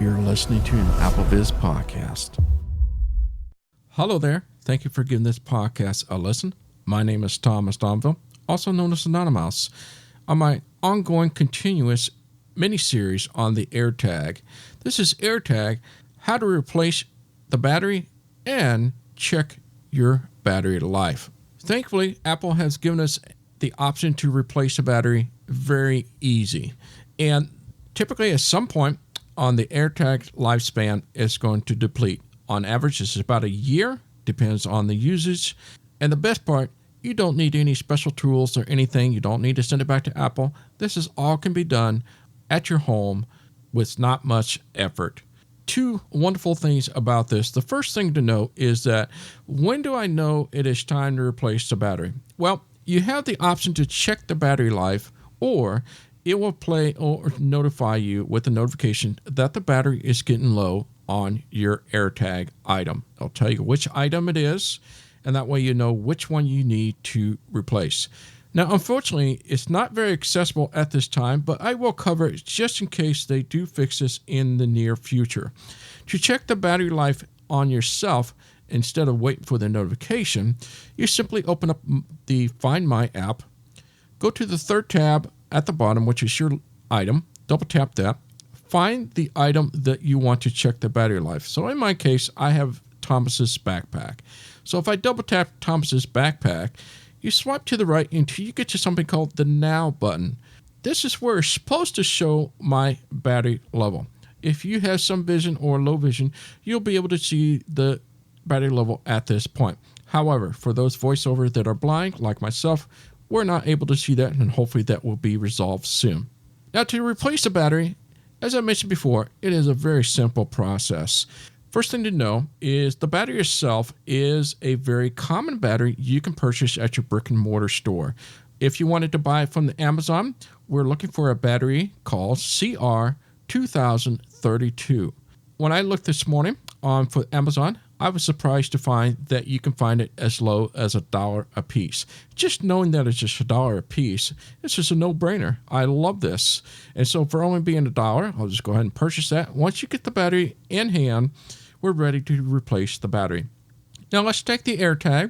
You're listening to an AppleViz podcast. Hello there. Thank you for giving this podcast a listen. My name is Thomas Domville, also known as Anonymous. On my ongoing continuous mini-series on the AirTag. This is AirTag, how to replace the battery and check your battery life. Thankfully, Apple has given us the option to replace the battery very easy. And typically at some point on the AirTag lifespan, it's going to deplete. On average, this is about a year, depends on the usage. And the best part, you don't need any special tools or anything. You don't need to send it back to Apple. This is all can be done at your home with not much effort. Two wonderful things about this. The first thing to know is that when do I know it is time to replace the battery? Well, you have the option to check the battery life, or it will play or notify you with a notification that the battery is getting low on your AirTag item. It'll tell you which item it is, and that way you know which one you need to replace. Now, unfortunately, it's not very accessible at this time, but I will cover it just in case they do fix this in the near future. To check the battery life on yourself, instead of waiting for the notification, you simply open up the Find My app, go to the third tab at the bottom, which is your item, double tap that, find the item that you want to check the battery life. So in my case, I have Thomas's backpack. So if I double tap Thomas's backpack, you swipe to the right until you get to something called the Now button. This is where it's supposed to show my battery level. If you have some vision or low vision, you'll be able to see the battery level at this point. However, for those voiceovers that are blind, like myself, we're not able to see that, and hopefully that will be resolved soon. Now, to replace the battery, as I mentioned before, it is a very simple process. First thing to know is the battery itself is a very common battery you can purchase at your brick and mortar store. If you wanted to buy it from the Amazon, we're looking for a battery called CR2032. When I looked this morning for Amazon, I was surprised to find that you can find it as low as $1 a piece. Just knowing that it's just $1 a piece, it's just a no-brainer. I love this. And so for only being $1, I'll just go ahead and purchase that. Once you get the battery in hand, we're ready to replace the battery. Now let's take the AirTag.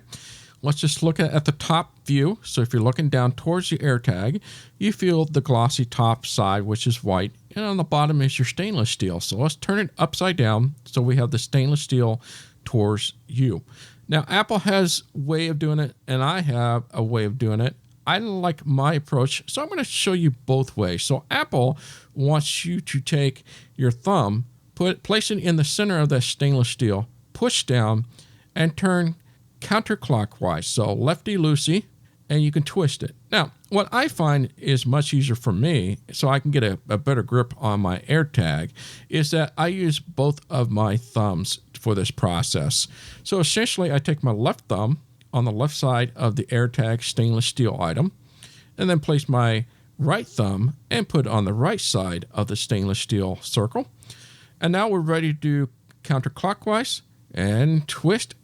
Let's just look at the top view. So if you're looking down towards your AirTag, you feel the glossy top side, which is white, and on the bottom is your stainless steel. So let's turn it upside down so we have the stainless steel towards you. Now Apple has a way of doing it, and I have a way of doing it. I like my approach, so I'm going to show you both ways. So Apple wants you to take your thumb, place it in the center of that stainless steel, push down, and turn counterclockwise. So lefty-loosey, and you can twist it. Now, what I find is much easier for me, so I can get a better grip on my AirTag, is that I use both of my thumbs for this process. So essentially, I take my left thumb on the left side of the AirTag stainless steel item, and then place my right thumb and put it on the right side of the stainless steel circle. And now we're ready to do counterclockwise and twist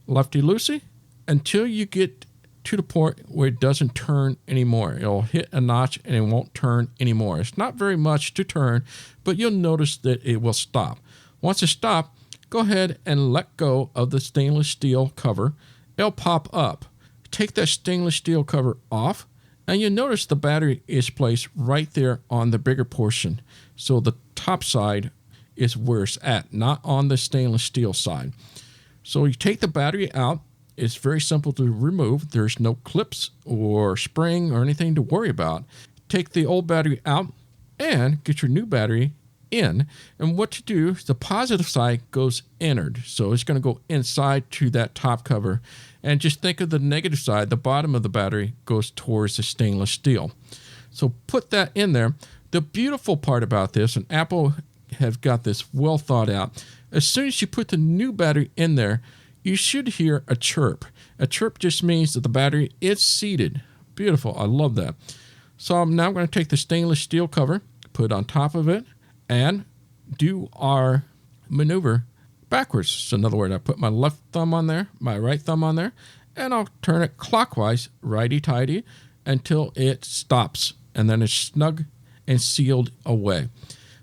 lefty-loosey until you get to the point where it doesn't turn anymore. It'll hit a notch and it won't turn anymore. It's not very much to turn, but you'll notice that it will stop. Once it stops, go ahead and let go of the stainless steel cover. It'll pop up. Take that stainless steel cover off, and you'll notice the battery is placed right there on the bigger portion. So the top side is where it's at, not on the stainless steel side. So you take the battery out. It's very simple to remove. There's no clips or spring or anything to worry about. Take the old battery out and get your new battery in. And what to do is the positive side goes inward. So it's going to go inside to that top cover. And just think of the negative side. The bottom of the battery goes towards the stainless steel. So put that in there. The beautiful part about this, and Apple have got this well thought out, as soon as you put the new battery in there, you should hear a chirp. A chirp just means that the battery is seated. Beautiful. I love that. So I'm now going to take the stainless steel cover, put it on top of it, and do our maneuver backwards. So in other words, I put my left thumb on there, my right thumb on there, and I'll turn it clockwise, righty-tighty, until it stops. And then it's snug and sealed away.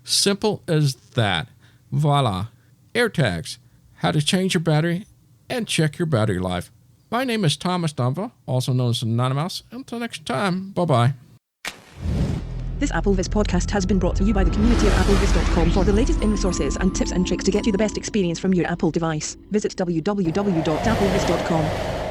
Simple as that. Voila. AirTags. How to change your battery and check your battery life. My name is Thomas Domville, also known as Anonymous. Until next time, bye-bye. This AppleVis podcast has been brought to you by the community of applevis.com. For the latest in resources and tips and tricks to get you the best experience from your Apple device, visit www.applevis.com.